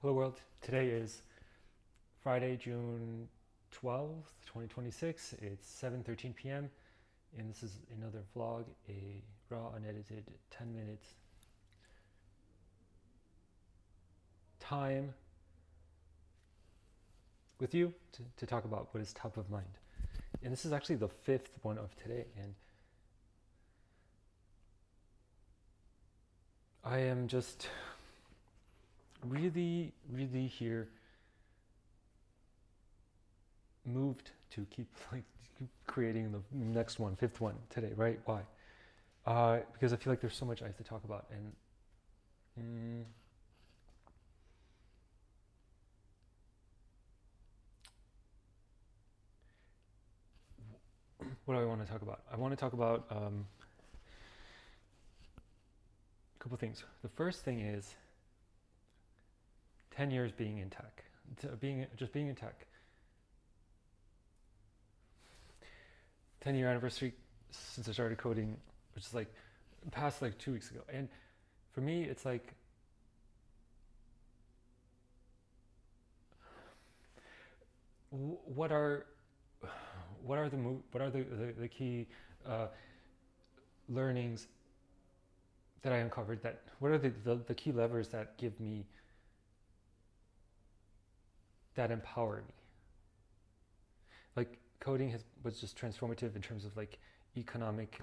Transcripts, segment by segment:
Hello world, today is Friday, June 12th, 2026. It's 7:13 p.m. and this is another vlog, a raw unedited 10 minutes time with you to talk about what is top of mind. And this is actually the fifth one of today, and I am just really here moved to keep creating the next one, fifth one today, right? Why? Because I feel like there's so much I have to talk about, and what do I want to talk about? I want to talk about a couple things. The first thing is 10 years being in tech, being in tech. 10-year anniversary since I started coding, which is like past like 2 weeks ago. And for me, it's like what are the key learnings that I uncovered? That what are the key levers that give me, that empower me? Like coding was just transformative in terms of like economic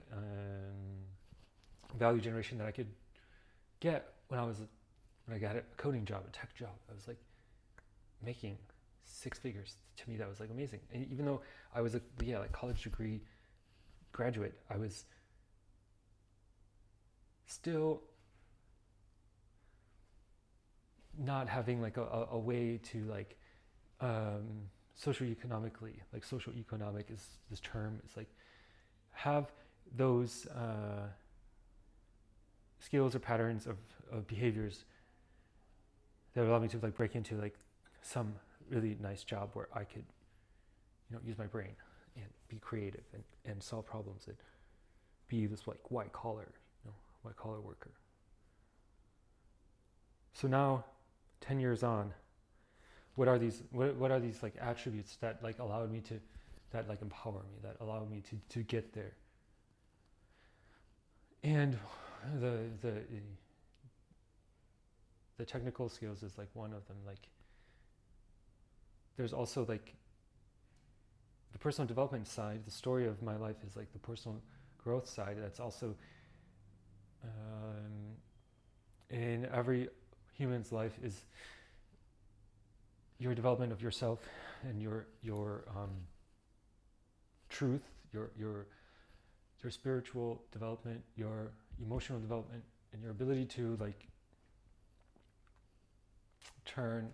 value generation that I could get when I got a coding job, a tech job. I was like making 6 figures. To me, that was like amazing. And even though I was like college degree graduate, I was still not having like a way to like socioeconomically, like social economic is this term. It's like have those skills or patterns of behaviors that allow me to like break into like some really nice job where I could, use my brain and be creative and solve problems and be this like white collar worker. So now, 10 years on, what are these like attributes that like allowed me to, that like empower me, that allow me to get there? And the technical skills is like one of them. Like there's also like the personal development side. The story of my life is like the personal growth side. That's also in every human's life is your development of yourself and your truth, your spiritual development, your emotional development, and your ability to like turn,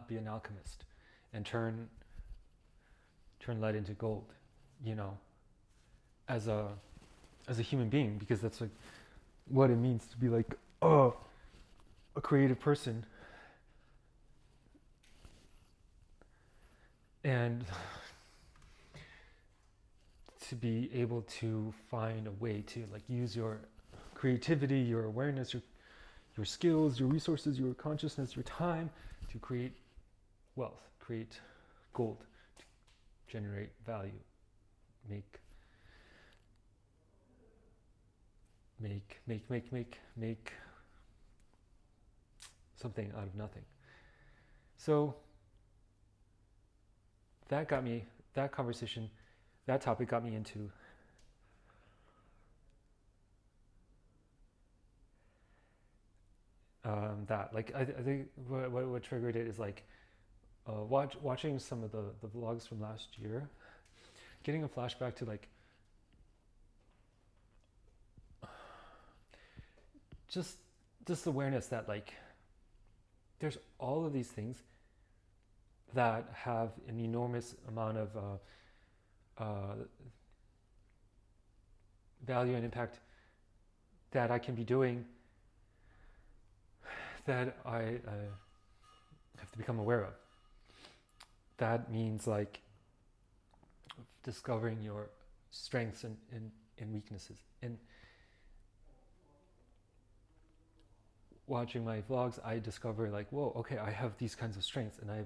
be an alchemist and turn lead into gold, as a human being, because that's like what it means to be like a creative person. And to be able to find a way to like use your creativity, your awareness, your skills, your resources, your consciousness, your time to create wealth, create gold, to generate value, make something out of nothing. So that conversation, that topic got me into that. Like I think what triggered it is like watching some of the vlogs from last year, getting a flashback to like just awareness that like there's all of these things that have an enormous amount of value and impact that I can be doing, that I have to become aware of. That means like discovering your strengths and weaknesses. And watching my vlogs, I discover like, whoa, okay, I have these kinds of strengths, and I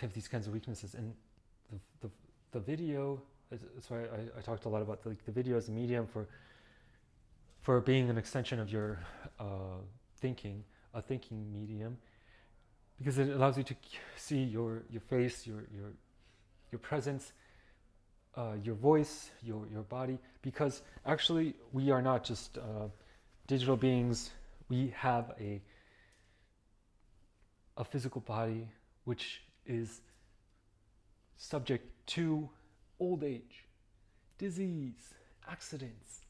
have these kinds of weaknesses. And the video, that's why I talked a lot about the video as a medium for being an extension of your thinking, a thinking medium, because it allows you to see your face, your presence, your voice, your body. Because actually, we are not just digital beings. We have a physical body which is subject to old age, disease, accidents,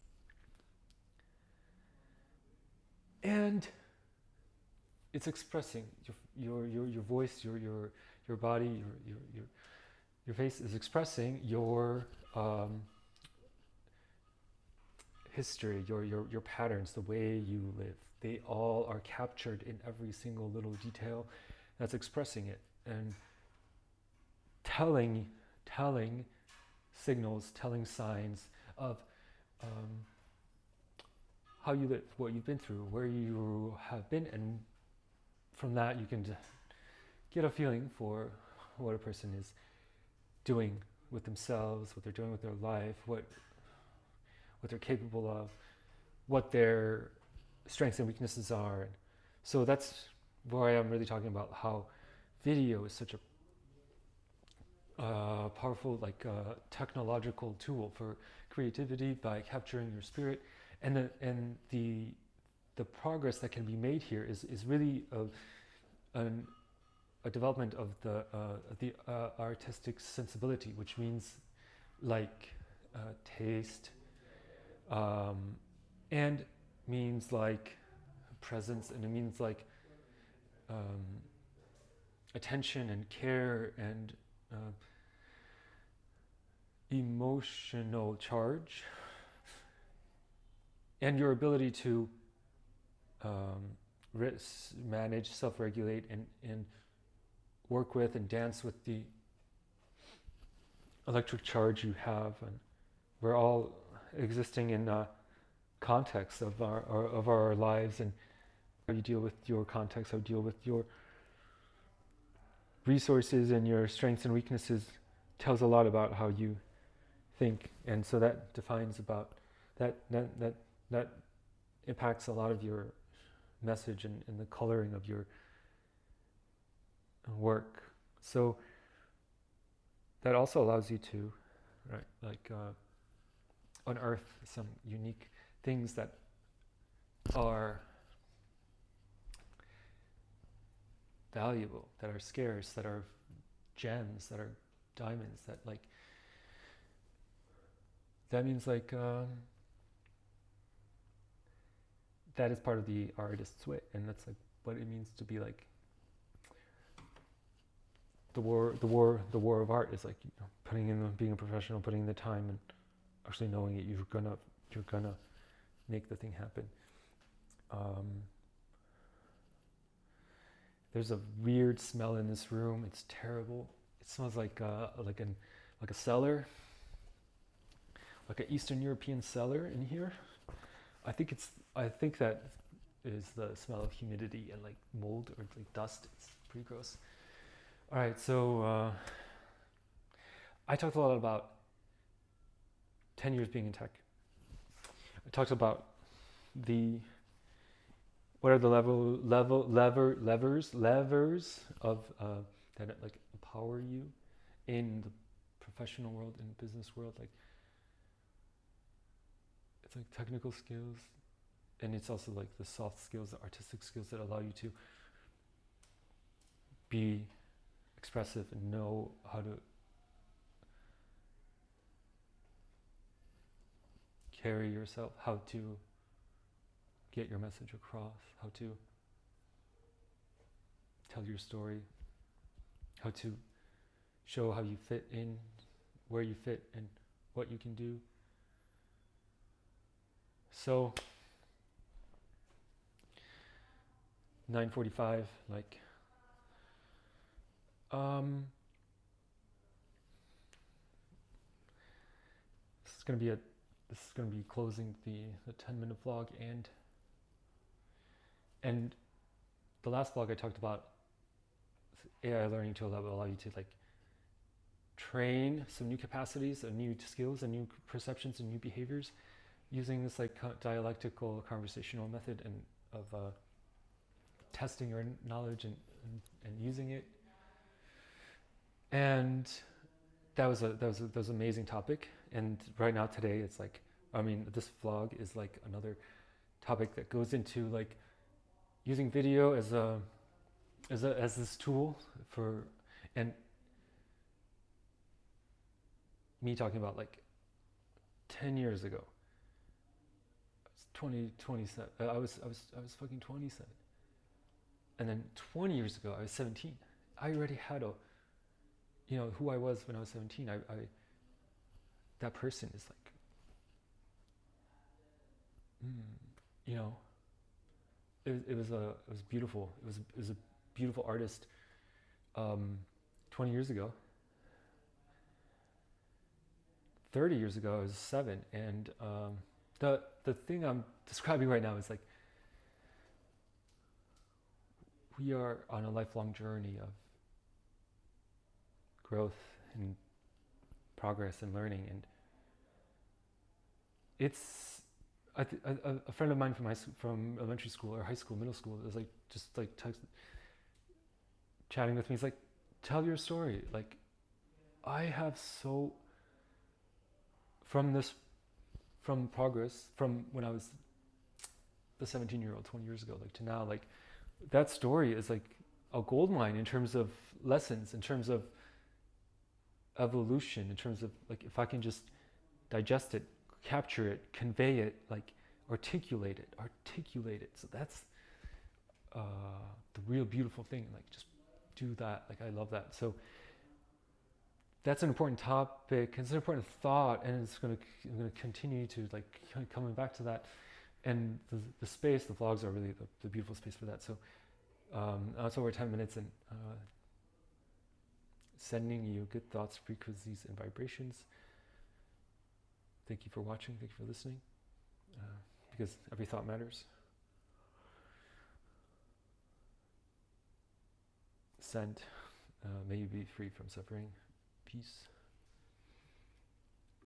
and it's expressing your voice, your body, your face is expressing your history, your patterns, the way you live. They all are captured in every single little detail that's expressing it, and telling signals, telling signs of how you live, what you've been through, where you have been, and from that you can get a feeling for what a person is doing with themselves, what they're doing with their life, what they're capable of, what their strengths and weaknesses are. And so that's why I'm really talking about how video is such a powerful, technological tool for creativity by capturing your spirit, and the progress that can be made here is really a development of the artistic sensibility, which means like taste, and means like presence, and it means like attention and care and emotional charge, and your ability to manage, self-regulate, and work with and dance with the electric charge you have. And we're all existing in context of our lives, and how you deal with your context, how you deal with your resources and your strengths and weaknesses tells a lot about how you think. And so that defines about that impacts a lot of your message and the coloring of your work. So that also allows you to unearth some unique things that are valuable, that are scarce, that are gems, that are diamonds, that means that is part of the artist's way, and that's like what it means to be like the war of art is, like, you know, putting in, being a professional, putting in the time and actually knowing that you're gonna make the thing happen. There's a weird smell in this room. It's terrible. It smells like a cellar, like an Eastern European cellar in here. I think that is the smell of humidity and like mold or like dust. It's pretty gross. All right, so I talked a lot about 10 years being in tech. I talked about what are the levers of that like empower you in the professional world, in the business world. Like, it's like technical skills, and it's also like the soft skills, the artistic skills that allow you to be expressive and know how to carry yourself, how to get your message across, how to tell your story, how to show how you fit in, where you fit, and what you can do. So 9:45, like this is gonna be closing the 10-minute vlog, and And the last vlog I talked about AI learning tool that will allow you to like train some new capacities and new skills and new perceptions and new behaviors using this like dialectical conversational method and of testing your knowledge and using it. And that was an amazing topic. And right now today it's like, I mean, this vlog is like another topic that goes into like using video as this tool for, and me talking about like 10 years ago. 27. I was fucking 27. And then 20 years ago I was 17. I already had who I was when I was 17. That person is like, it was beautiful. It was a beautiful artist. 20 years ago. 30 years ago I was 7, and the thing I'm describing right now is like, we are on a lifelong journey of growth and progress and learning, and it's a friend of mine from elementary school or high school, middle school, was like just like chatting with me. He's like, tell your story. Like, I have from progress from when I was the 17-year-old 20 years ago, like to now, like that story is like a gold mine in terms of lessons, in terms of evolution, in terms of like, if I can just digest it, capture it, convey it, like articulate it. So that's the real beautiful thing. Like, just do that. Like, I love that. So that's an important topic. It's an important thought, and I'm going to continue to like coming back to that. And the space, the vlogs are really the beautiful space for that. So it's over 10 minutes, and sending you good thoughts, frequencies, and vibrations. Thank you for watching. Thank you for listening. Because every thought matters. Send. May you be free from suffering. Peace.